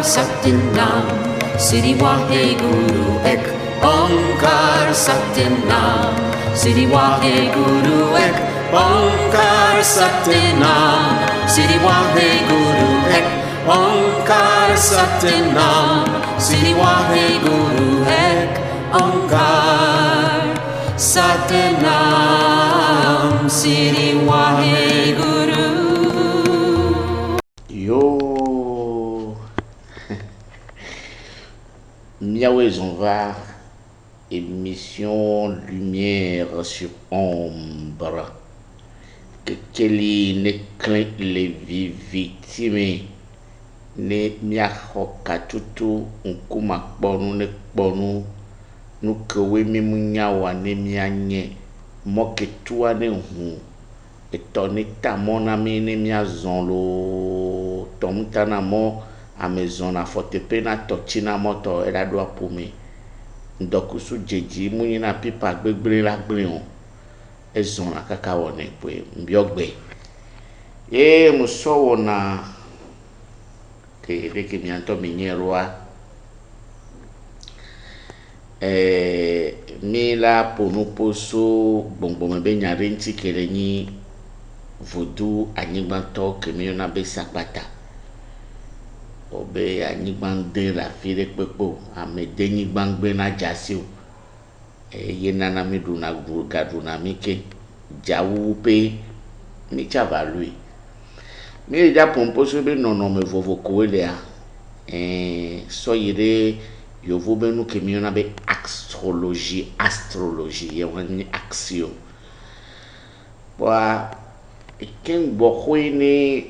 Satnam, Sri Waheguru Ek Onkar Satnam, Sri Waheguru Ek Onkar Satnam, Sri Waheguru Ek Onkar Satnam, Sri Waheguru Ek Onkar Satnam, Sri Waheguru. Yo, Miaoué Zonva, émission Lumière sur Ombre. Kekeli ne clin les victimes. Ne miahoka tutu nkuma kponu ne kponu. Nukewe mimunyawa ne mianye. Moketua ne hu. Etonita mon ami ne mia zonlo tomutana mo amezona fotepe na tochina moto era do apome ndokusu jeji munyina pipa gbegbre la gbrion ezona kaka wone pe mbiogbe muso wona ke deke mianto minyeroa mila ponuposo bongbome be nyare nti kelenyi Vodou anyigbanto kemiona be sakpata obe anyigbande la fire pepo amede nyigbangbe na jasio yena mi duna gaduna mike jawu pe mi chava lui mi ja pomposo be nono me vovo koelea so yire yovo be nu kemiona be astrologie yewani axio wa ken bokwe ni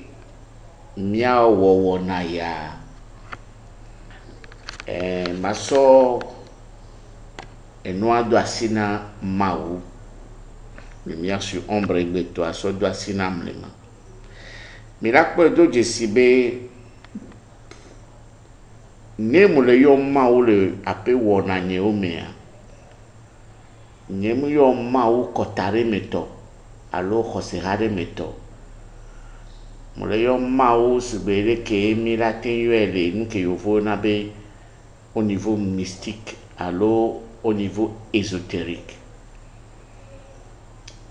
miawo na ya maso enoado asina mau lumière sur ombre gbeto aso do asina mlema miracle do jesibe nemu le yo mau le ape wona nyeomea nemu yo mau kotare meto alo khosehare meto mole yo mau subere ke mirate yuele nke yovo na be au niveau mystique alo au niveau ésotérique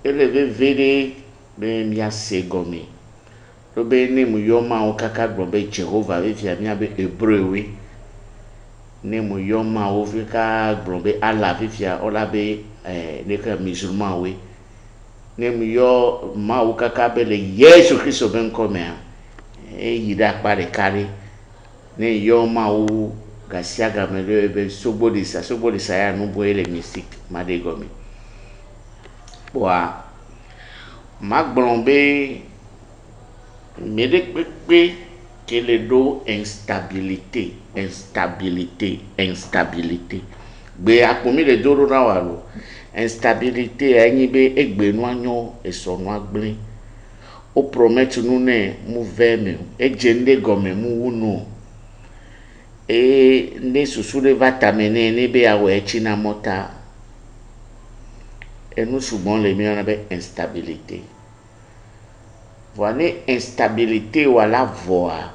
eleve vere be mia segomi lo be nemu yo mau kaka gbobe Jehovah ve fia mia be hébreu nemu yo mau vika gbobe Allah ve fia ola be ne ka musulman we nem yo mau kaka bele Yesu Kristo ben komea yida pare kare ne yo mau gasiaga mele be sobolisa ya no boele mystique madegomi boa magblombe medekpe kele do instabilité be akomi le doro na walo instabilité anyibe egbenuanyo esonu agble o promet nous ne mu veme ejende gome mu wunu ne susule va t'amener ne be awe china mota et nous souvent les miens avec instabilité voilà instabilité wala voa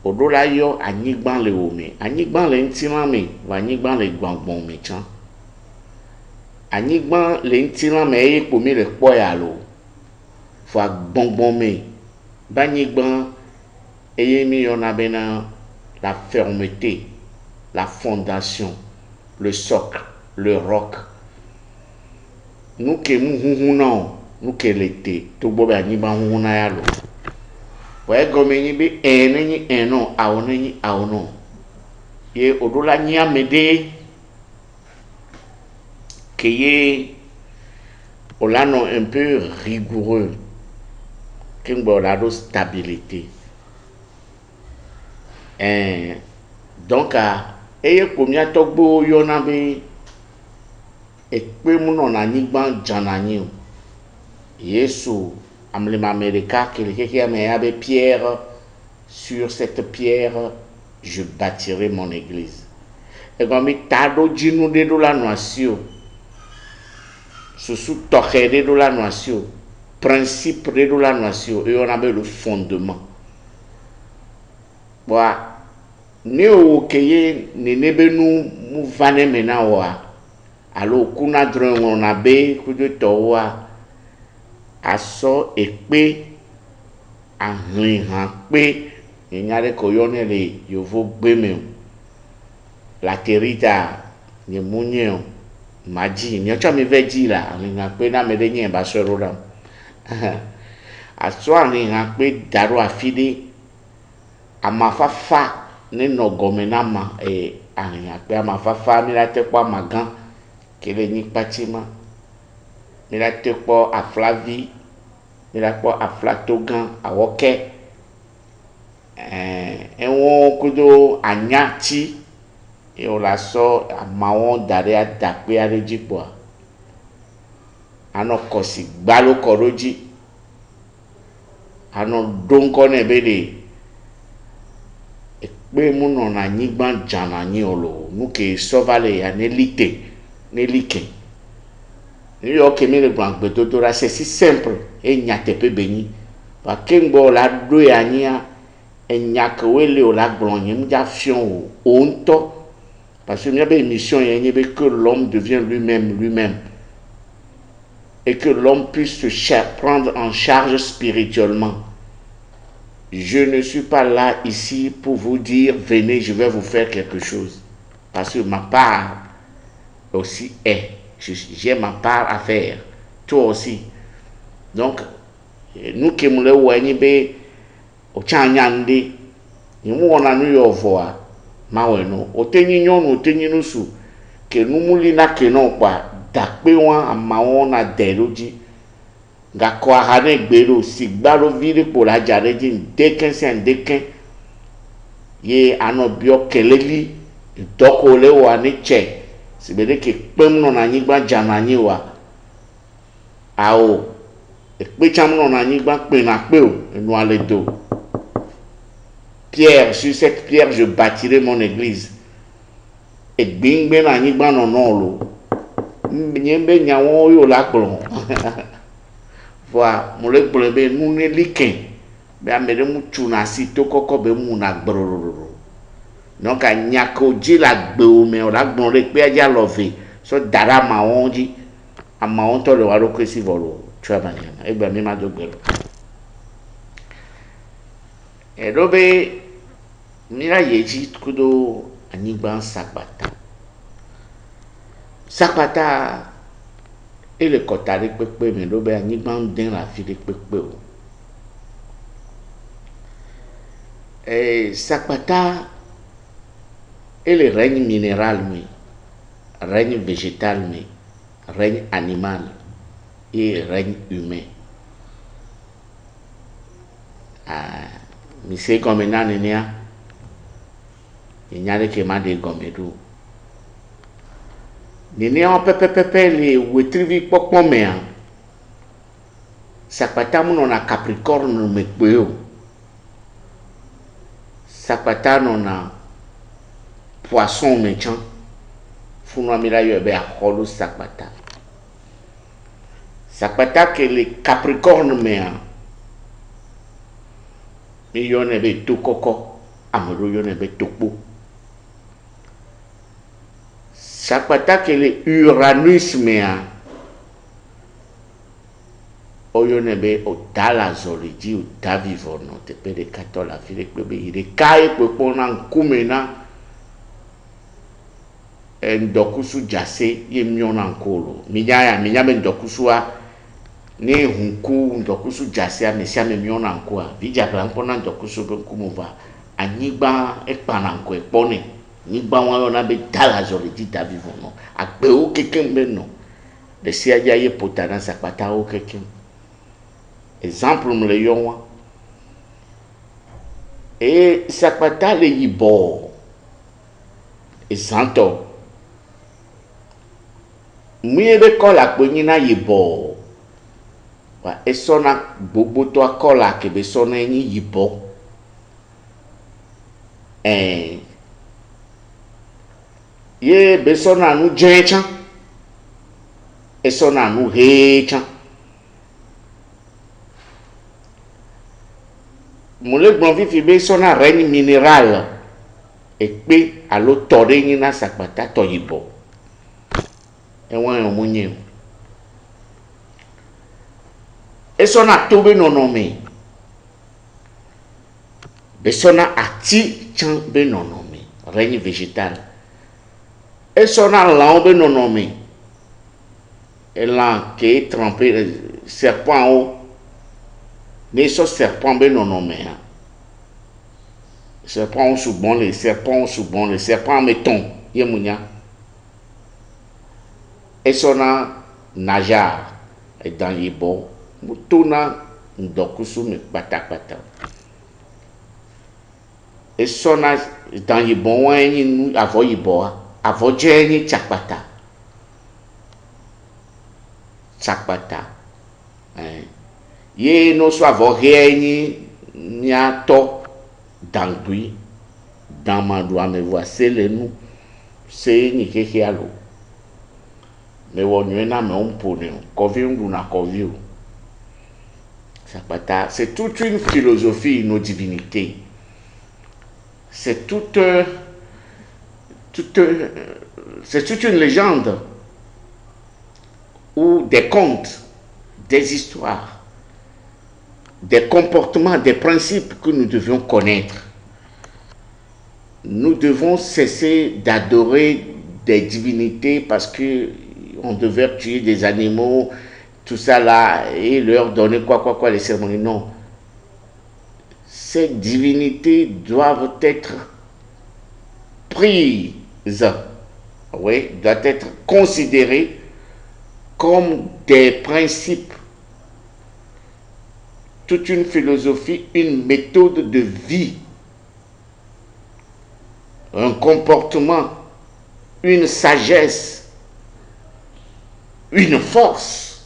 odola yo anyigban le ome anyigban le ntimame wa anyigban le gbangbon mechan anyigban le ntilan me e pomi le kpoya lo fo gbangbon me banyigban eye mi yona bena la fermeté la fondation le socle le roc nous ke mu huhuna nous ke lete to bobe anyigban huhuna ya lo wa gome ni bi eneni eno awoni awono ye odola nya mede qui olano un peu rigoureux qui la stabilité donc eye komia togbo yona be ekpe muno na nigban jananyi Yesu amlema amerika keleke ame abe pierre sur cette pierre je bâtirai mon église et comme tado jinu de la noisio sous toqué de la noisio principe de la noisio et on avait le fondement wa ne o keye ne nebenu mu vane mena wa alo kuna dron na be kudo to wa aso epe ahun han pe enyare ko yone le yovo gbeme la terita ni munye maji ni ocha mi veji la ni na pe na me de yin ba so ro la aso ani han pe daro afide amafafa ne no gomena ma ani pe amafafa mi la te pa magan kele ni patima mi la te po aflavi mi la po aflatogan awoke enwon kudo anyati e o la so amawon dare adape arejipo ano kosi gbalo koroji ano donko ne bede pe mu no na nyigban jana nyi olo nuke sovale ya nelite nelike ni yo ke mi le gban gbe to ra c'est si simple e nyate pe beni pa kengbo la do ya nya enyake wele o la glonye mja fion o onto parce que il y a une mission que l'homme devient lui-même et que l'homme puisse se prendre en charge spirituellement. Je ne suis pas là ici pour vous dire venez, je vais vous faire quelque chose, parce que ma part aussi est, j'ai ma part à faire, toi aussi. Donc nous qui nous le voyons be au chanyande ni mu ona nu yo voa maweno otenyi nyonu otenyi nusu ke numuli na ke no pa dakpe won amawon na deroji ga ko ahane gbero sigbaro vire po la jare jin deken sen deken ye ano bio keleli doko le wa ni che sibede ke pem no na nyigba jana nyi wa ao pe cham no na nyigba pe na pe o enu ale do Pierre, sur cette pierre, je bâtirai mon église. Et bingbe na nyigba no lo. Nyembe nyawo yo la klon. Voilà, mo le blebe nu ne liken. Be amede mu tuna si to koko be mu na gbrororo. Donc a nyako ji la gbe o me o la gbon le pe aja love. So dara ma wonji. Ama won to le wa ro kwesi volo. Twa banya. E gba mi ma do gbero. Erobe mira yeji kudo anigban sakpata ele kotari pepe mi robe anigban den la fi de pepe o sakpata ele règne minéral mi règne végétal mi règne animal et règne humain mi se comme nanenia nyare ke ma de gomedu nene on pepe le wetrivi pokpon me an sakpata mu no na capricorne no me pe o sakpata no na poisson me chan funu amira yo be akolu sakpata ke le capricorne me an mi yo ne be to koko amoro yo ne be tokpo sakpata ke le Uranus mea oyo ne be o dala zoliji o davivono te pe de katola file pe ire kai pe pona nkumena ndokusu jase ye miona nkolo minya be ndokusu a ne hunku ndokusu jase a mesia me miona nko a vija plan pona ndokusu be nkumuva anyigba ekpana nko ekpone nyigba won na be dala zoliji davivono agbe o kekembe no de si aja ye potana sakpata o kekem exemple me le yon e sakpata le yibo e santo muye be kola pe nyina yibo wa esona gbogbo to akola ke be sona yin yibo ye be sona nu jecha esona nu hecha Moule blanc vif be sona règne minéral et pe alo tore ni na sakpata toyibo e wan yo munye e sona tobe nonome be sona ati chan be nonome règne végétal e sona lan be nonome et lan qui est trempé serpent haut mais ce serpent ben non nommé serpent sous bon les serpents mettons yemunya et sona najar et dans les bords mutuna ndokusu me bata et sona dans les bords wani nu avoyi boa avojeni chakpata ye no so avogeni niato dangui dans ma doit me voir c'est le nous c'est ni keke alo me wonu na me on pone kovi ndu na kovi sakpata c'est toute une philosophie nos divinités c'est toute une légende ou des contes, des histoires, des comportements, des principes que nous devions connaître. Nous devons cesser d'adorer des divinités parce que on devait tuer des animaux, tout ça là, et leur donner quoi, les cérémonies. Non. Ces divinités doivent être prises, oui, doivent être considérées comme des principes, toute une philosophie, une méthode de vie, un comportement, une sagesse, une force.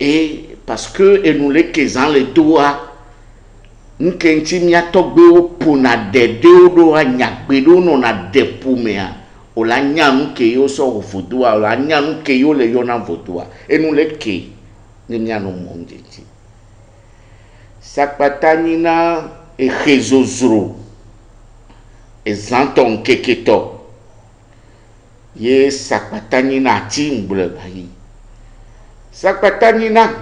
Et parce que nous les qu'en les doigts, nous qu'intimia togbo pour na de do a nyakbedo no na de pumea. Ola nyanu ke yo so vodua ola nyanu ke yo le yona vodua et nous le ke ni nyanu mondeti sakpatani na e khezozro e zanton keketo ye sakpatani na timbre bayi sakpatani na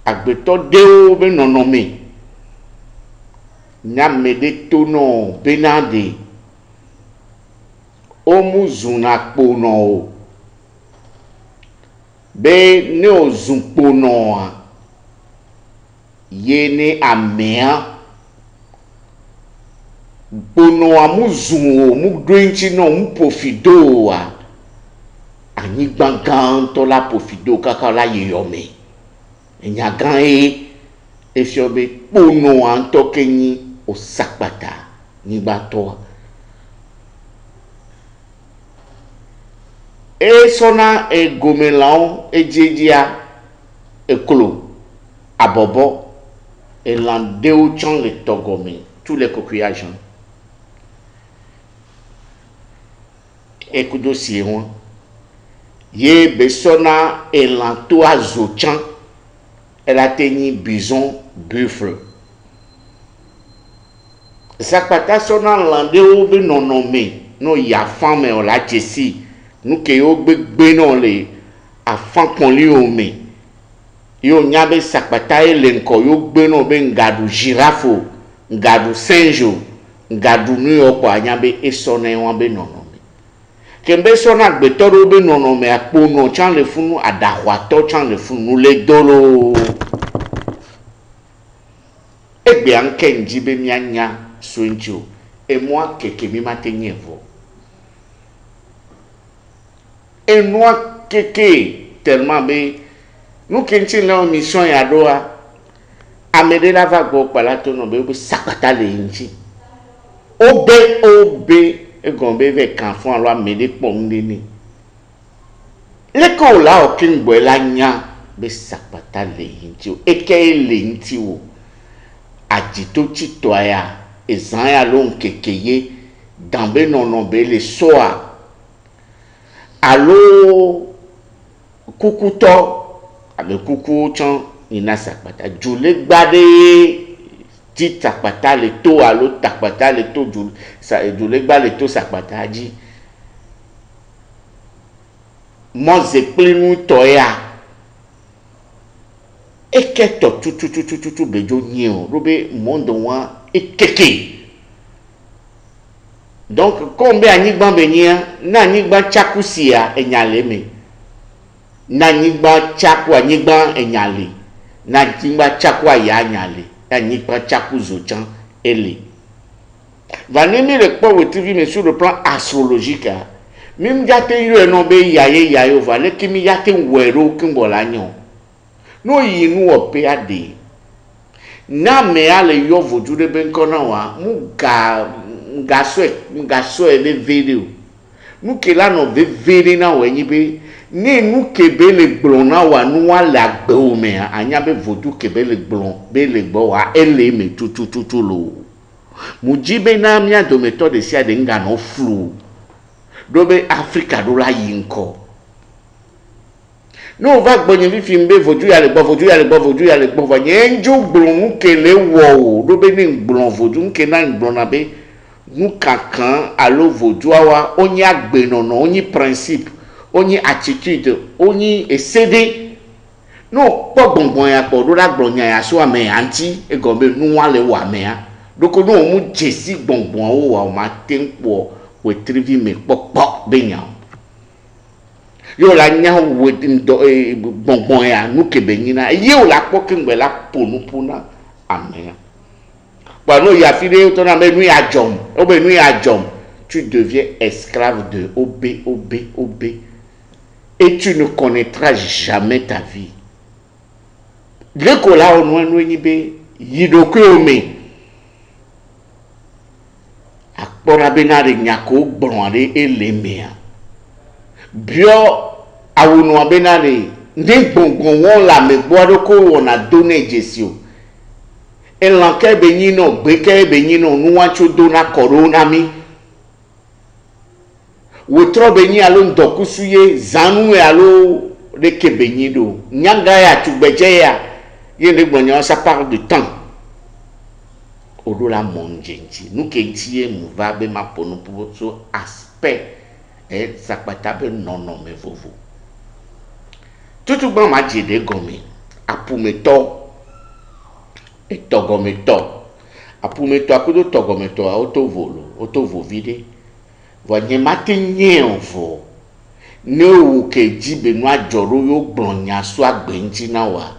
agbeto deo be nonome nyamede tono benade omu zuna kpono o be ne o zun kpono a ye ne amea kpono a mu zun o mu dwenchi no mu pofido a ani gbangan to la pofido kaka la yeyome enya gan e fiobe kpono a nto kenyi o sakpata nigba to et sona et gomelan et djedia et clo abobo et landéo chan les togomé tous les coquillages et kudossier ye besona et lanto azochan elle a tenu bison buffle sakpata sona landéo be non nommé no ya femme on la jessi nous que yo gbe non le afan kon li o me yo nyabe sakpata elenko yo gbe non be ngadu giraffe ngadu singe ngadu nu yo kwa nyabe esone wan be non me kembe sona gbeto ro be non me apo no chan le funu adahwato chan le funu le dolo egbe anke njibe mianya soinjo et moi keke mi matenyevo et moi keke tellement be nous kinti la mission ya doa amede la vago palato no be sakata le inji obe e gombe ve kanfon lo amede pomde ni le ko la o kin bo la nya be sakata le inji e ke le inti wo ajito chitoya ezan ya lo nkekeye dambe non be le soa allo kukuto avec coucou chan ina sakpata dzule gba ɖe dzi takpata le to alo takpata le to dzule gba le to sakpata dzi mɔze kpli nutɔ ya eke tɔ tututututu bedzo nyi o ɖo be mɔndo wa ekeke donc comme be anyigba be nyia na anyigba tsaku sia enya le me na anyigba tsaku anyigba enya le na anyigba tsaku aya enya le na anyigba tsaku zotsan ele va ne mi le kpɔ wetri me sur le plan astrologique mim jate yo no be yaye va le kimi jate wero kimbo la nyo no yi nu ope ade na me ale yo vodu de ben kona wa mu ga so ele video nu ke la no be vere na we nyi be ni nu ke be le gbon na wa nu wa la gbe o me anya be vodu ke be le gbon be le gbo wa ele me tutututu lo mu jibe na mia do methode sia de nga no flu dobe Africa do la yinko no va gbonye vi fimbe vodu ya le gbo va nyenjo gbon kele wo dobe ni gbon vodu nke na gbon na be nu kankan alo vodu wa onyi agbe nono onyi principe onyi attitude onyi esede no po gbongbon ya po do la gbon ya so ame anti e go be nu wa le wa me a doko no mu jesi gbongbon o wa ma tempo we trivi me pokpok benya yo la nya we ndo bonbon ya nu ke benyina ye o la pok ngbe la ponupuna amen ba no ya fide to na me nu ya jom o be nu ya jom tu deviens esclave de ob et tu ne connaîtras jamais ta vie le ko la onu enu ni be yidoku ome akpɔra bena de nyako gbɔn de elemea bio awunu bena de ne gbongbon wɔn la me gbɔ do ko wɔna do ne jesio elan ke be nyi no gbe ke be nyi no nuwa tso do na kɔro na mi wotrɔ be nyi alo ndɔkusu ye zanu alo de ke be nyi do nyaga ya tugbedze ya ye ne gbɔn nya ça part du temps odola monjenji nous que tie mouva be ma ponu pour so aspect et sakpata be nono me vovo tutu gba ma jede gomi apumeto e togometo apumeto akudo togometo auto vovide voye matinye onfo ne o ke jibe no ajoro yo gbronya so agbenji na wa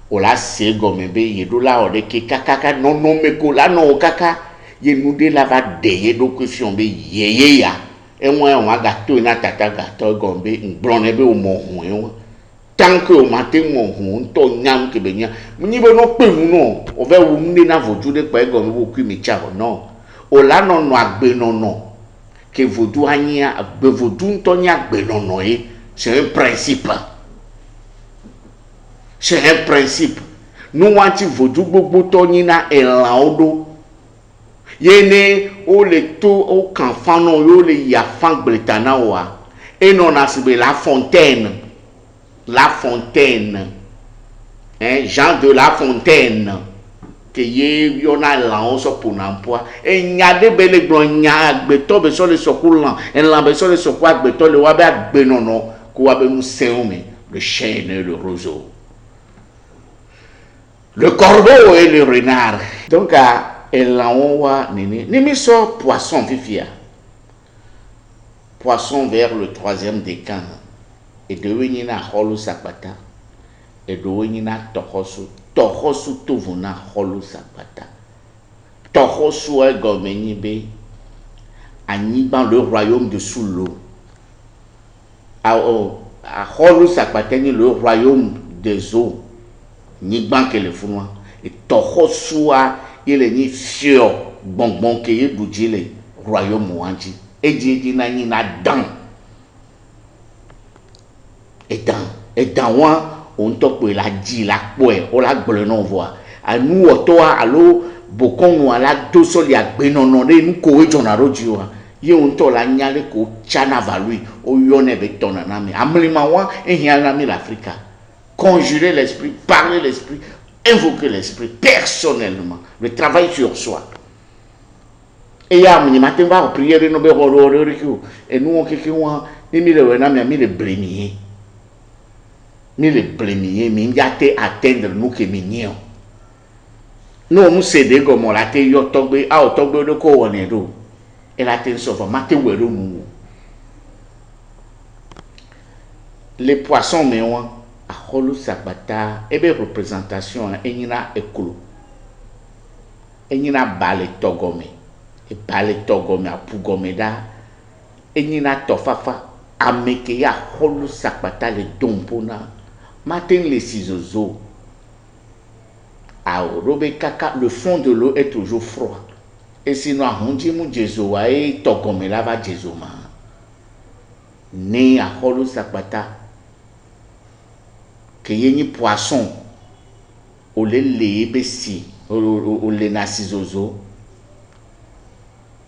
o la se gomme be yedola o de ke kaka no me ko la no kaka ye nude la va de ye do question be ye ya e mo en wa gato na tata gato gombe ngbron be o mo hun tant que o matin mo hun to nyam ke be nya ni be no pe mu no o ve wu nde na vodu de pa gombe wo ku mi cha no o la no agbe no ke vodu anya agbe vodu to nya agbe no e c'est un principe. C'est un principe. Nous wanti vodu gbogbo to nyina elan odo. Yene o le to o kan fano yo le ya fan bretana wa. Et non asibe la Fontaine. La Fontaine. Hein, Jean de La Fontaine. Que ye yona lan so pour emploi. Et nyade bele gbon nya agbeto be so le sokulan. En lan be so le sokwa agbeto le wa be agbe nono ko wa be mu seome le chêne et le roseau. Le corbeau et le renard. Donc, elle a nini so poisson vivia. Poisson vers le 3e décan. Et de wenina holo sapata. Et de wenina tohosu. Tohosu tovuna holo sapata. Tohosu est gomeni be. Aniban le royaume de sous l'eau. A holo sapata ni le royaume des eaux. Ni banque le funwa et tohosua ile ni fio bonbon ke ye budjile royaume wanji e di na ni na dan et dan wa on to pe la di la po e o la gbole no voa anu oto alo bokon ala do so li agbe no de nu ko e jona roji wa ye on to la nyale ko chana valui o yone be tona na mi amlima wa e hiana mi l'Africa conjurer l'esprit, parler l'esprit, invoquer l'esprit personnellement, le travail sur soi. Et il y a un matin, on va prier, et nous on le blémier. Mais le blémier, mais il y a atteindre nous que mignon. Nous, on sait des comme on l'a été, yo tombé, ah, tombé de quoi on est d'eau. Et la tête sauve, maté ou est nous. Les poissons, mais on a holo sabata, et bien représentation, et il y a écolo. Et il y a balé togome. Et balé togome à pougomeda. Et il y a tofafa, ameke ya holo sabata le dompona. Matin les ciseaux. Ah, le fond de l'eau est toujours froid. Et sinon, on dit mon Jésus, et togome là va Jésus ma. Né à holo sabata. Que y ait poisson au lait bessi au lait nasizozo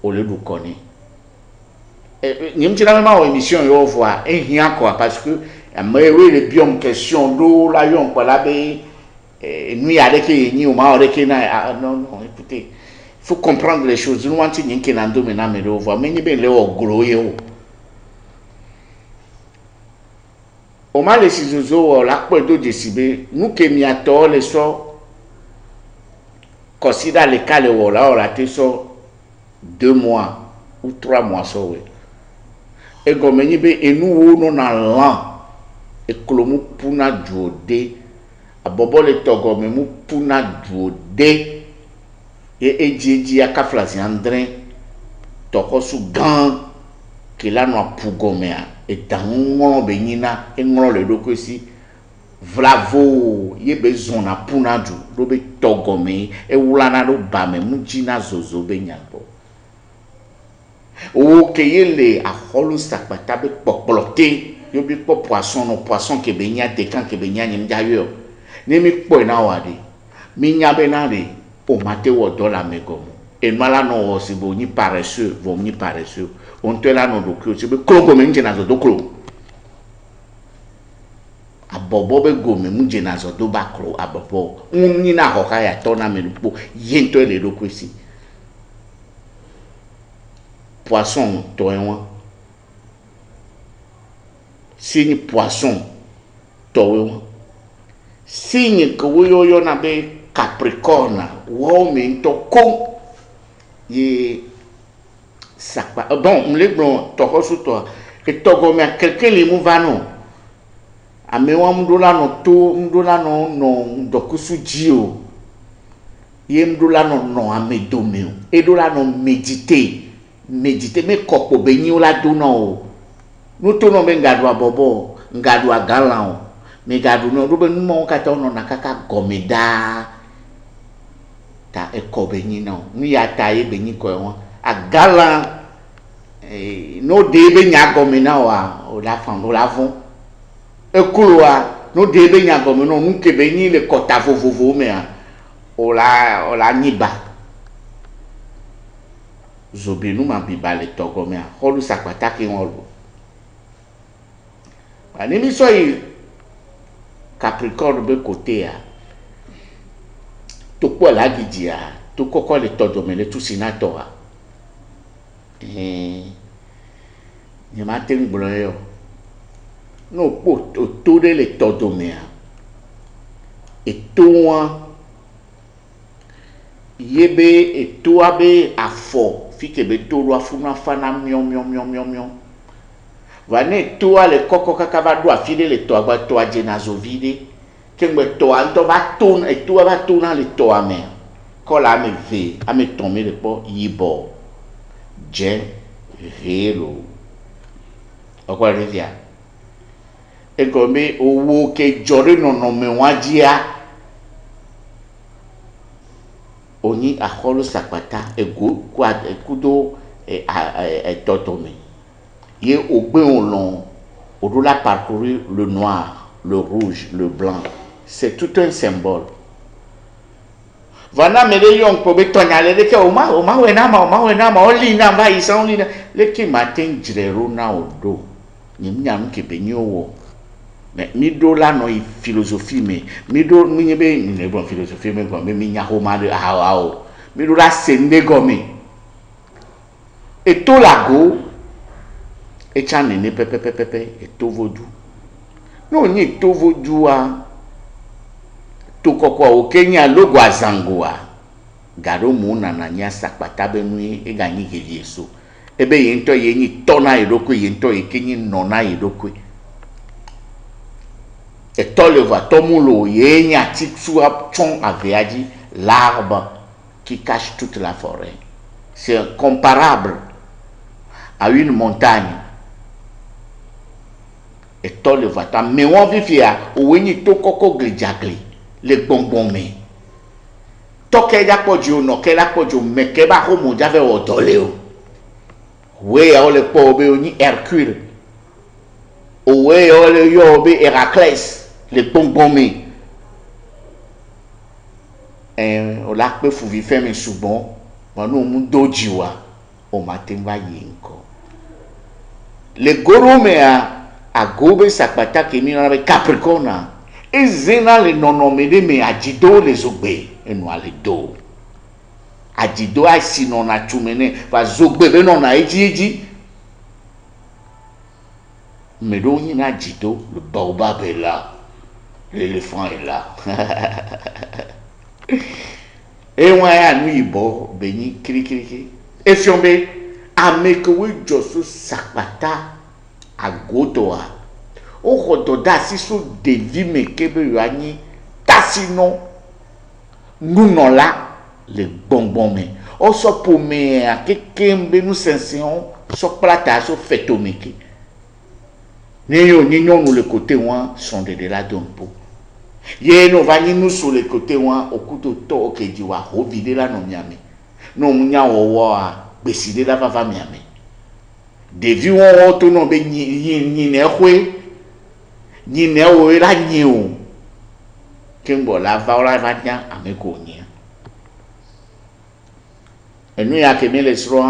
au lait du connaît n'y a pas vraiment émission yo voir et rien quoi parce que mais oui le biome question d'eau là yon quoi là ben nuit avec ni au ma avec na non écoutez faut comprendre les choses nous on tient que n'ando maintenant mais le voir mais ni ben le gros yo au mal les ciseaux la quoi d'eau décibé nous que mi attend les so considère les cas le voilà on a été so 2 mois ou 3 mois so ouais et comme ni be et nous on a l'an et clomu puna jode a bobo le togo me mu puna jode et edji akaflazi andrin toko su gang que là no pugomea et dans benina et ngolo le doko si vlavo ye besoin na puna ju do be togome e wulana do ba me mujina zozo be nyabo o ke yele a holo sakpata be popolote yo bi po poisson no poisson ke be nya de kan ke be nya nyim jayo ni mi po na wade mi nya be na de o mate wo dola megomo et mala no o si bo ni paresseux vo ni paresseux on te la no do klo si be klogo me njena zo do klo abobo be go me njena zo do ba klo abobo ni na ho ka ya to na me po yento le do kwesi poisson to enwa signe poisson to enwa signe ko yo na be capricorne wo me to ko ye sakpa bon me bon to ko su to ke to go me quelqu'un le mouvano ame wa mdola no to mdola no dokusu jio ye mdola no amedomeo e dola no méditer me kopo benyi ola do no no to no be ngadu abobo ngadu agalan me gadu no do be no ka to no nakaka gomeda ta e ko benyi no ni ya ta ye benyi ko won agalan no de be nya gomena wa o la fan do la fon e kuloa no de be nya gomena no ke benyi le kota vovovo me o la niba zobe nous m'a biba le togo me holu sakwata ki won lo ani mi so yi capricorne be côté a to po la gidi a to koko le todo me le tu sinator ni ma ten bloyo no po to de le todo me a et toi yebe et toi be afo fike be to lo afuna fana mion vane to ale koko kakaba do afile le to agba to ajenazo vide kengbe to anto ba ton et to ba ton na le to ame ko la me ve ame tomber le po yibo je velo okwa revia e gombe owo ke jore no me wajia oni a holo sakpata ego kwa kudo totome ye ogbe on on l'a parcouru le noir le rouge le blanc c'est tout un symbole vana mele yon po betonya le ke o ma wena ma oli na ba isa oli na le ki matin jirero na odo nyim nyam ke benyo wo mais mi do la no philosophie mais mi do mi nyebe ni bon philosophie mais bon mi nya ho ma de ao mi do la sende gomi et to lago et chane ne pepe et to vodu no ni to vodu a to kokwa o Kenya logo azangoa garo mu na nya sakpata benui e ganyi gelieso ebe yento yenyi tona iroko yento ekenyi nona iroko et to le voit tomulo yenya titsu apchon aveaji l'arbre qui cache toute la forêt. C'est comparable à une montagne. Et to le voit mais on vivia o wenyi to koko glijagli le bonbon me to ke ya pojo no ke la pojo me ke ba ho mo jave o doleo we o le po be oni Hercule o we o le yo be Héraclès le bonbon me o la pe fu vi fe me subon mo no mu dojiwa o matin va yinko le goro me a gobe sakpata ke mi na be Capricorne et zena le nonomede me ajido les ogbe enu ale do ajido a si non a chumene va zogbe be non a eji mais do ni na ajido le baobab est là l'éléphant est là et wa ya nu ibo beni kirikiri e fiombe ameke we joso sakpata agodoa o rododa si so devi me kebe yoani tasino nunola le bonbon me o so pome a kekembe nu sension so plata so fetomeke neyo nyon nous le côté one sont de la dompo ye no vani nous sur le côté one okuto to okeji wa ho vide la no miame no munya wo a beside la va miame devi won to no be ni ne hwe ni ne o la ni o kembo la va la vanya ameko ni enu ya kemi le sro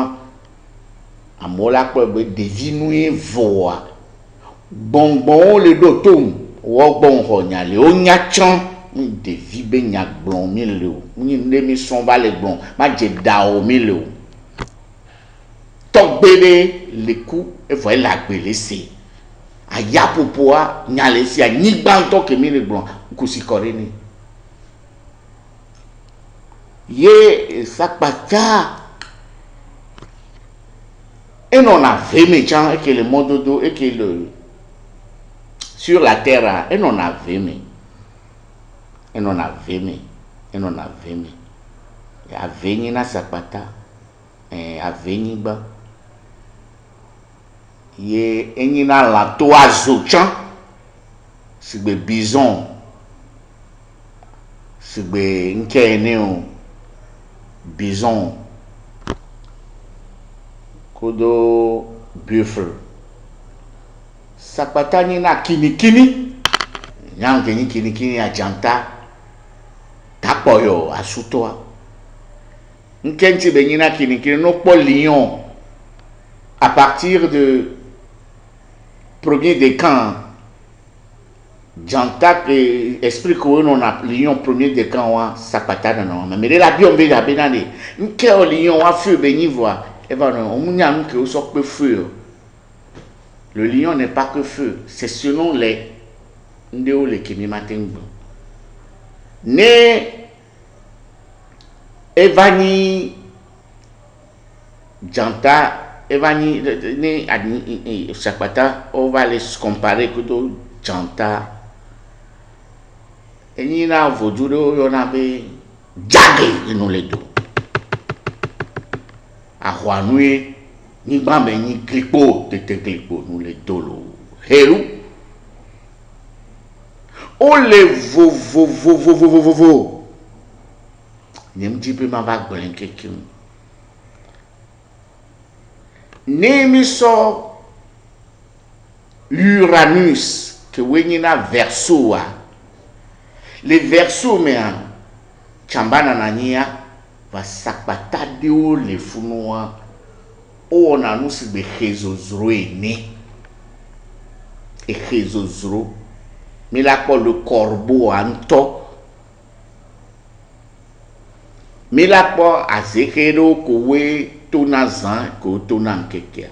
amola po be devi nu e voa bonbon le dotom wo bon ho nya le o nya chan devi be nya gbon mi le o ni ne mi son ba le gbon ma je da o mi le o togbele le ku e vo la gbele se aya popoa nyale si anyigba nto kemi le gbon kusi kore ni ye sakpata et non a veme chan et que le monde do et que le sur la terre et non a veme et non a veme et non a veme a veni na sakpata a veni ba ye eni na la to azo chan sigbe bison sigbe nkene o bison kodo buffle sakpata ni na kinikini nyange ni kinikini ajanta tapoyo asutoa nkenti be ni na kinikini no po lion à partir de premier décan janta que esprit ko no na lion premier décan wa sakpata na no mais la biombe la benane nke o lion wa feu be ni voix. Et voilà, on m'a dit que ça peut feu. Le lion n'est pas que feu, c'est selon les ndéo les qui matin. Ne evani janta evani ne sakpata on va les comparer que do janta. Et ni na voduro on avait jagé nous les deux. A Juanoué, ni bambe ni clipo, tete clipo, nous les dolo. Héru. O le vo. Ni m'di pe ma vague blen quelqu'un. Ne mi so Uranus, que wenye na verso a. Le verso me a chambana na nia. Va sakpata de o le funua o na nusi be hezozro ene e hezozro mi la kpɔ le corbeau ŋutɔ mi la kpɔ azeke ɖewo ko woe tona zã ko tona ŋkekea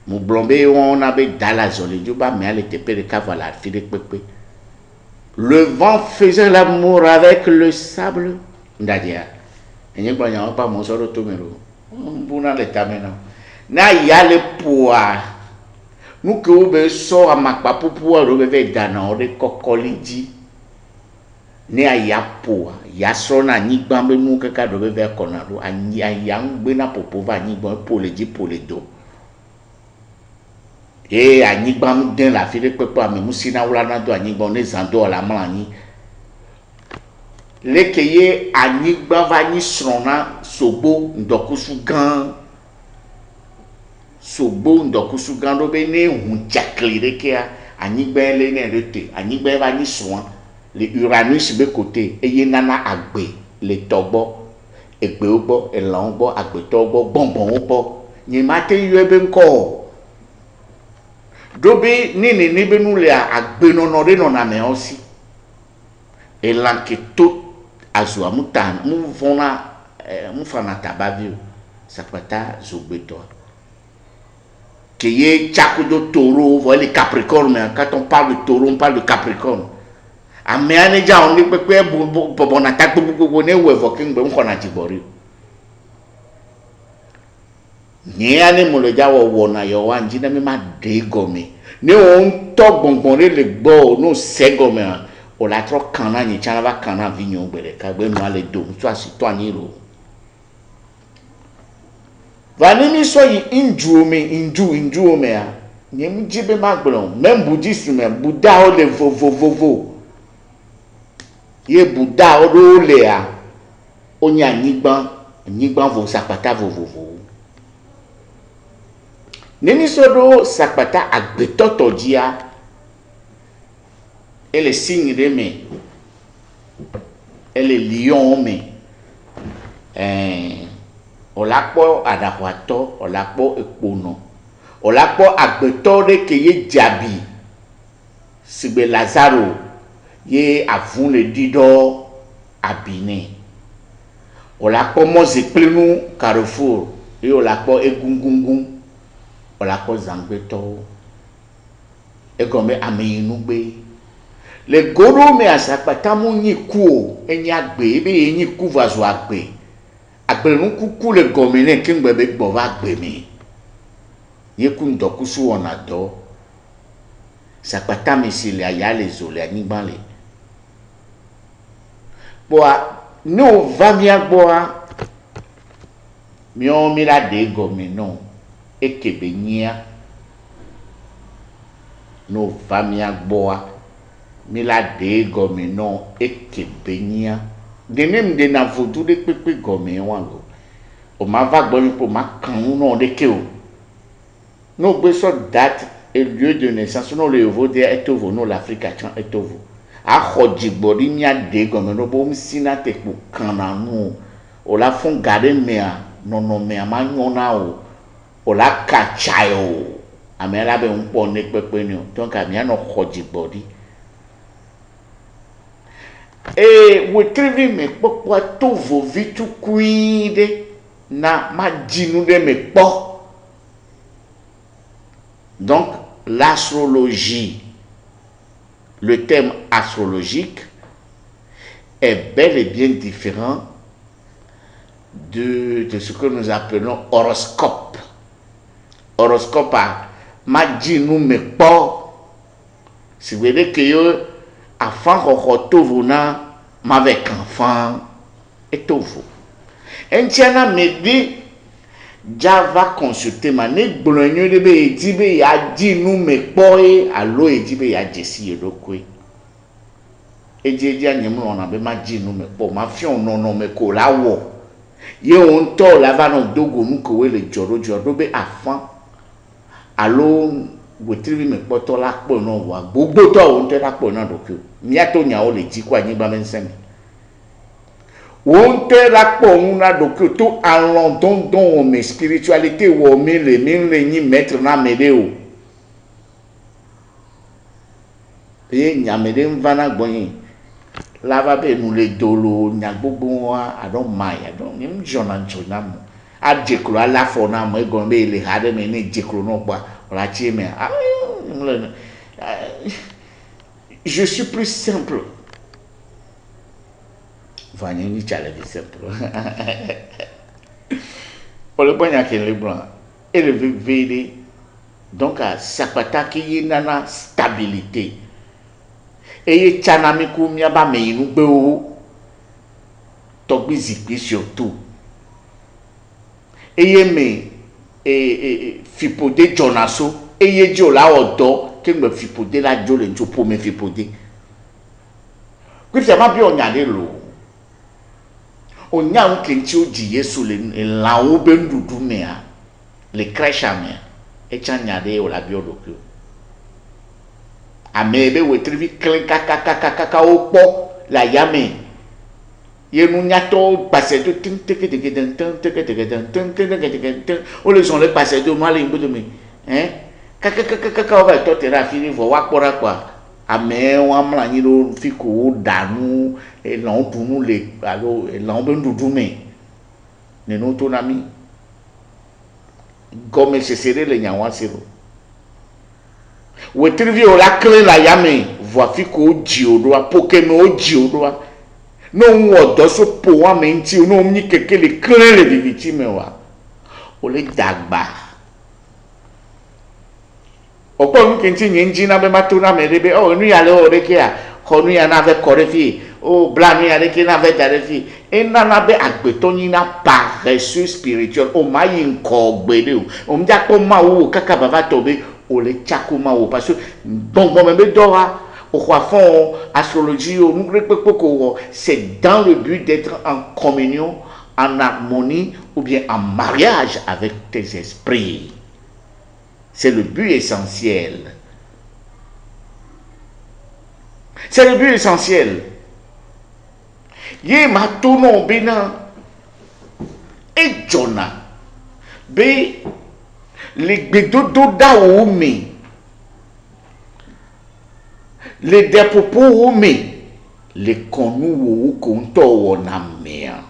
mo gblɔ be wɔna be da la zɔli dzo be amea le teƒe ɖeka va le afi ɖe kpekpe le vent faisait l'amour avec le sable ndadia enye gblɔ nyawo pa mo sɔ ɖo tome ɖo buna le tame na na ya le poa nu ke wo be sɔ amakpa ƒuƒua ɖo be ve dana wo ɖe kɔkɔli dzi ne aya poa ya srɔ̃na anyigba be nu kaka ɖo be ve kɔna ɖo aya ŋugbena popo va anyigba po le dzi po le do ye anyigba ŋudẽ le afi ɖe kpekpe ame musina wlana do anyigba ne zã do la mlɔ anyi leke ye anyigba va nyi srɔ̃na sogbo ŋdɔkusu gã ɖo be ne hu dzakli ɖekea anyigba le ne ɖe te anyigba va nyi srɔ̃a le Uranus be kote eye nana agbe le tɔgbɔ egbewo gbɔ elãwo gbɔ agbetɔwo gbɔ gbɔngbɔnwo gbɔ nye mate yɔe be ŋkɔ ɖo be ne nene be nu le agbenɔnɔ ɖe nɔna ameawo si elã ke to azua mu fana tabavi o sakpata zogbetɔa ke ye tsakudo taureau vɔ le Capricorne mais quand on parle de taureau on parle de Capricorne amea ne dza wo ne kpekpe bɔbɔna ta gbogbogbò ne wɔ vɔ ke ŋgbe ŋkɔna dzigbɔri nyea ne mo le dza wɔna yewoa ŋdzi ne mi ma de gɔme ne wo ŋutɔ gbɔngbɔn ɖe le gbɔ no se gɔmea o la trɔ kana nye tsana va kana vi nyo gbe ɖeka gbe nua le dom tso asitɔ anyi ro va ne mi sɔ yi ŋdzuwo mea nye mi dzi be ma gblɔ même bouddhisme budawo le vovovovo ye budawo ɖewo lea wonye anyigba vo sakpata vovovowo ne mi sɔ ɖo sakpata agbetɔtɔ dzia ele signe ɖe me ele lion me o la kpɔ aɖaxɔatɔ o la kpɔ ekponɔ o la kpɔ agbetɔ ɖe ke ye dzabi sigbe Lazaro ye avu le ɖi ɖɔ abine o la kpɔ mɔzikplinu Carrefour ye o la kpɔ egungungun o la kpɔ zangbetɔwo egɔme ameyinugbe le goɖo me asakpata mu nyi ku o enye agbe ebe ye nyi ku va zu agbe agblenukuku le gɔme ne kengbe be gbɔ va agbe me ye ku ŋdɔkusu wɔna dɔ sakpata me si le aya le zo le anyigba le kpɔa ne wo va mia gbɔa miawo mi la de gɔme no eke be nyia ne wo va mia gbɔa mi la de gɔme no eke be nyia dene de na vodu de kpekpe gɔme wa lo o ma va gbɔ mi po ma kan no de ke o no gbe so date et lieu de naissance no le yovo de etovo no l'Afrique atlan etovo a xɔ dzigbɔɖi mia de gɔme no bo msina te kpo kana nu o la fun gade mea nɔnɔmea ma nyɔna o la ka tsae o ame la be ŋkpɔ ne kpekpe ne o donc amea no xɔ dzigbɔɖi wetrevi me kpɔkpɔ to vovi tukui ɖe na ma dzinu ɖe me kpɔ donc l'astrologie le thème astrologique est bel et bien différent de ce que nous appelons horoscope. Horoscope a ma dzinu me kpɔ si veut dire que yo afan xɔxɔ tovo na ma ve kanfan etovo entiana me di Java consulter ma ne gblɔ nyo de be edi be ya dzinu me kpɔ ye alo edi be ya dzesi ye ɖokui edi anyemlɔ na be ma dzinu me kpɔ ma fiɔ nɔnɔ me ko la wɔ ye wo ŋutɔ la va nɔ dogo nu ko we le dzɔɖo ɖo be afan alo wetrevi me kpɔtɔ la kpɔ nɔ wɔ gbogbotɔ wo ŋutɔ la kpɔ na ɖokui miato nyawo le dzi ko anyigba me ŋsẽ me wo ŋutɔ la kpɔ nu na ɖokui to alɔ dɔndɔn wɔ me spiritualité wɔ mi le nyi maître na me ɖe o ye nyamede mvana gbonyi lava be nous le dolo nyagbogbon I don't mind I don't nim jona nchonam a jekro ala fo na mo egon be le hade me ni jekro no gba la tie me je suis plus simple vanya ni chale simple pour le point que le blanc et le vide donc à sapata qui nana stabilité et chanami ku mi ba me inu gbe o to gbe zikpi surtout et me fipode jonaso et jo la odo ke me fipode la jo le jo po me fipode kwifia ma bi onyade lo onya nkenchi oji yesu le lawo be ndudu me a le crèche me e chanyade o la bi odokyo amebe wetrivi kaka opo la yame yenu nyato passe de o le son le passe de moi le mbodo me kaka o va to tera fini vo wa pora kwa ame wa mla ni lo fiko danu e lon bunu le alo e lon be ndudu me ne no to na mi gomme se serrer le nyawa sero wetrivi o la clé la yame voa fiko jiodo a pokeme o jiodo no odo so po wa me nti no mni keke le clé le viviti me wa o le dagba opo nki nti nyi na be matuna me rebe o nu ya le o reke a ko nu ya na ve korefi o bla nu ya reke na ve darefi e na be agbetoni na paresseux spirituel o mayi nko gbede o mja ko ma wo kaka baba tobe o le chakuma o parce que bon me dora au fond astrologie au c'est dans le but d'être en communion en harmonie ou bien en mariage avec tes esprits. C'est le but essentiel. C'est le but essentiel. Yé ma tono bina et Jonah be le gbedodo da omi le depopo omi le konu wo konto wona mea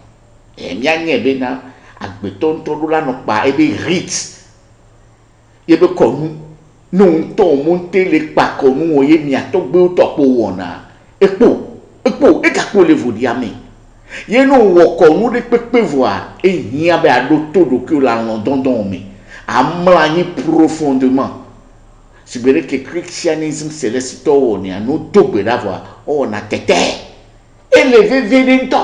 e mianye be na agbetonto la no pa e be rit e be konu no nto monte le pa konu wo ye mi atogbe otopo wona epo e ka po le vodiame ye no wo konu de pepe voa e hia be adoto do ki la london mi amlani profondément. Si vous voulez que le christianisme céleste on est à nous double d'avoir on a tête et levé védento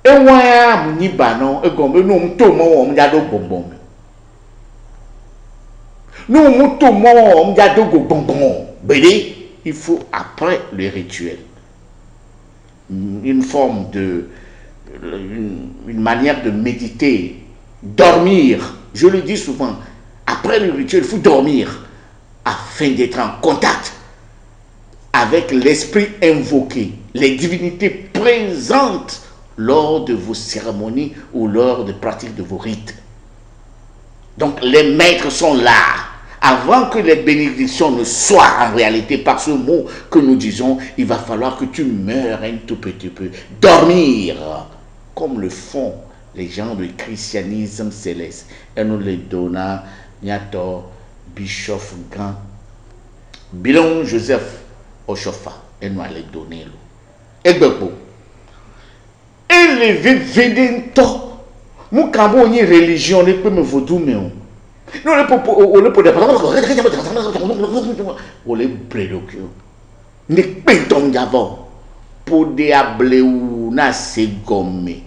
et moi ni banon et comme nous tout mon on jado bonbon nous tout mon on jado bonbon belé il faut après le rituel une forme de une manière de méditer dormir. Je le dis souvent, après le rituel, il faut dormir afin d'être en contact avec l'esprit invoqué, les divinités présentes lors de vos cérémonies ou lors de pratiques de vos rites. Donc les maîtres sont là. Avant que les bénédictions ne soient en réalité par ce mot que nous disons, il va falloir que tu meures un tout petit peu. Dormir, comme le font les gens du christianisme céleste. Et nous les donnons, Niato, Bishop Grand, Bilon Joseph Ochofa, et nous allons donner. Et Bebo. Et les védento, nous avons une religion, nous pouvons me vaudou, mais nous les on les prédoque. Nous pétons d'abord pour diable ou na segomé.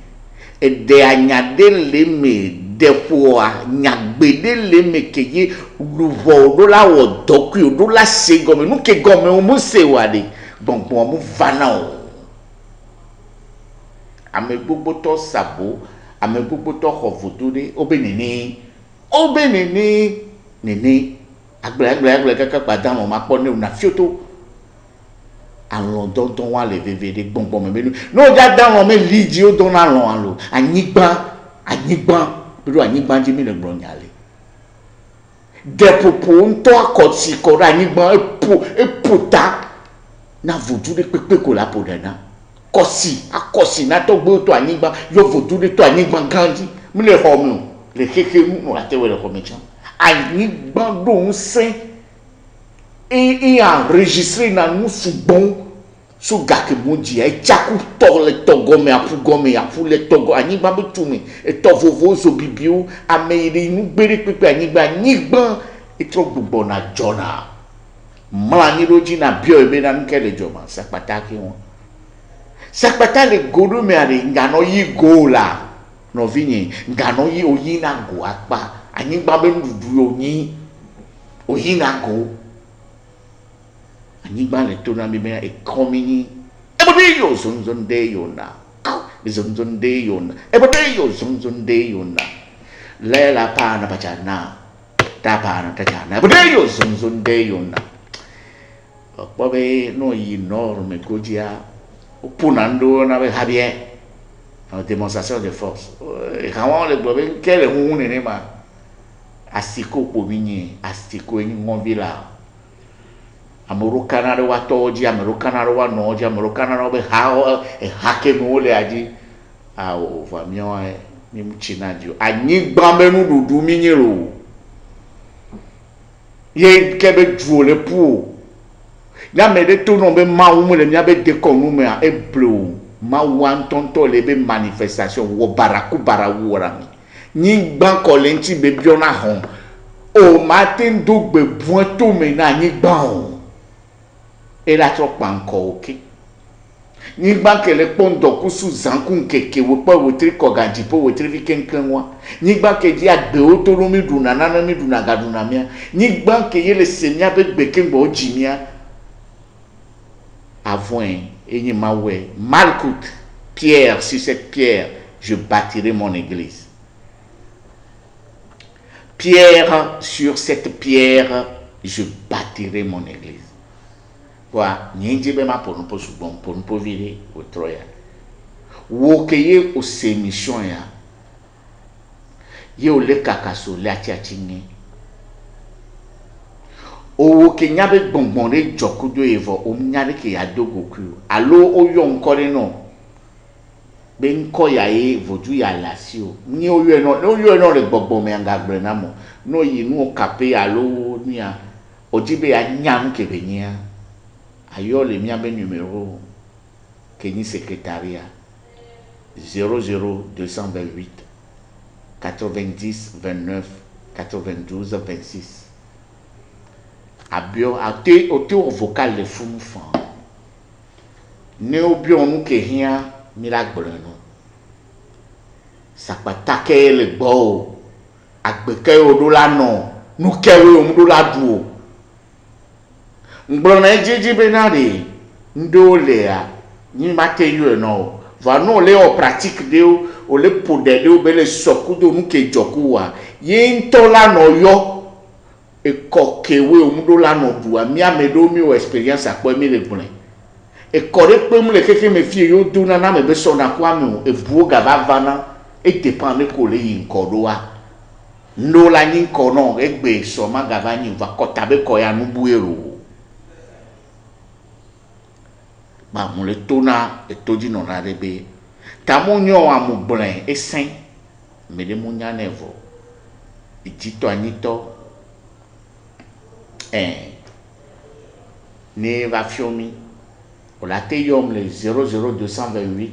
Et de agnade leme de poa nyagbede leme keye luvo do la odoku do la segome nu ke gome o mo se wade bon mo vana o ame gbogbo to sabo ame gbogbo to khovudu de obenene nene agble kaka pada mo ma po ne na fioto alon don wa le vevede gbongbon me nu no ja dan me lidi o don alon alo anyigban biru anyigban ji mi le gbon yale depopo nto akotsi ko ra anyigba eputa na vodu de pepe ko la podana akosi na to gbe to anyigba yo vodu de to anyigba ganji mi le homu le keke nu la tewe le commission anyigba do nsin e enregistré na nu sugbon so gake moji e chaku to le togome apu le togo anyigba be tumi e to vovo so bibiu ameire nu gbere pepe anyigba e tro gbogbo na jona mani roji na bio ebe na nkele joma sakpataki won sakpata le godo me are ngano yi gola no vinye ngano yi oyi na go apa anyigba be ndudu oyi na go anyigba le to na me e komini ebode yo zonzonde yona zonzonde yona ebode yo zonzonde yona le la pana bachana ta pana tachana ebode yo zonzonde yona Bobe no enorme koja punando na be habie en démonstration de force et quand le bobe quel est ne ma asiko pominye asiko ni ngovila amorokana wa toji amorokana wa noji amorokana be ha e hake no le aji a o famio ni mchinajo anyigba menu dudu minyero ye kebe juole pou ya me de to no be mawu le mia be de konu me a eblo mawu antonto le be manifestation wo baraku barawu ora mi ni gban ko le nti be biona hon o matin do gbe buon to me na ni gban o e la tro pa nko oke ni gban ke le pondo ku su zankun keke wo pa wo tri ko ganji po wo tri vikenken wa ni gban ke di agbe o to ro mi duna na mi duna gaduna mia ni gban ke ye le semia be gbe ke ngbo jimia Avoin, et Malkout, pierre, sur cette pierre, je bâtirai mon église. Pierre, sur cette pierre, je bâtirai mon église. Voilà, n'y ma pour nous pour virer au Troya. Wokeye au sémission ya. Ye le kakaso la tiatini. O kenya be bonbonne jokudo evo o nyare ke ya dogoku alo o yo nkore no be nko ya e vodu ya lasio ni o yo no le gbogbo me anga gbre na mo no yi nu kape alo ni a ojibe ya nyam ke be nia ayo le mia be numéro keni secrétariat 00228 90 29 92 26 abio ate au vocal le fou fan ne obio nu ke hia miracle no sapata ke le gbo agbeke odo la no nu kewe o do la du ngbo na jeje benare ndo le a ni mateyo no va no le o pratique de o le poder de o bele sokudo nu ke joku wa ye ntola no yo e kokewe omudo la no du ami amedo mi o experience apo mi le gbon e kore pe mu le keke me fie yo du na me be so na kwa mi e buo ga vana e depend ko le yin kodo wa ndo la yin kono e gbe so ma ga va yin va kota be ko ya nu buero ba mu le tona e toji no na rebe ta mo nyo amu blen e sen me le mu nya nevo e jito anito ne va fiomi pour la teyom le 00228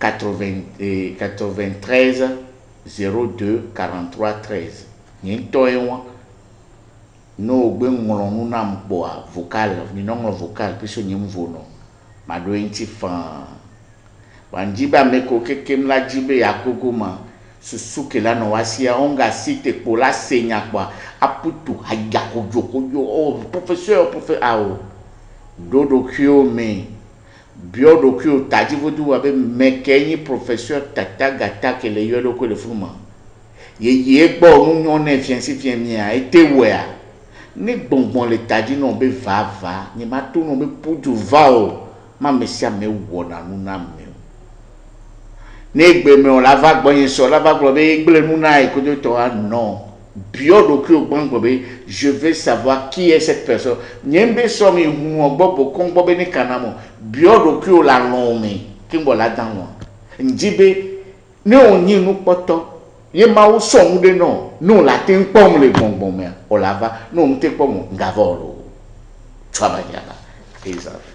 93 02 43 13 ni to enwa no gbe ngolo nu na mpo vocal ni no vocal piso ni mvono mado enti fan wanjiba meko kekem la jibe yakogoma susuke la no wasia onga site pour la senya kwa aputu haja kojo oh professeur ao dodo kyo me biodo kyo taji vodu abe mekenyi professeur tata gata ke le yolo ko le fuma ye gbo nu nyon ne fiensi fiemia ete wea ni bonbon le taji no be va ni matu no be puju vao ma mesia me wona nu na me ne gbe me on la va gbo yin so la va gbo be gble nu na e ko to non je veux savoir qui est cette personne. Nyembe somi huobo kongbo beni kanamo. Biodoku la lome. Kimbo la danwa. Njibe ne onyi nu poto. Ye ma o somu de no. No la ten pom le bonbon me. O lava no mte pom ngavolo. Chwaba yaba. Exactly.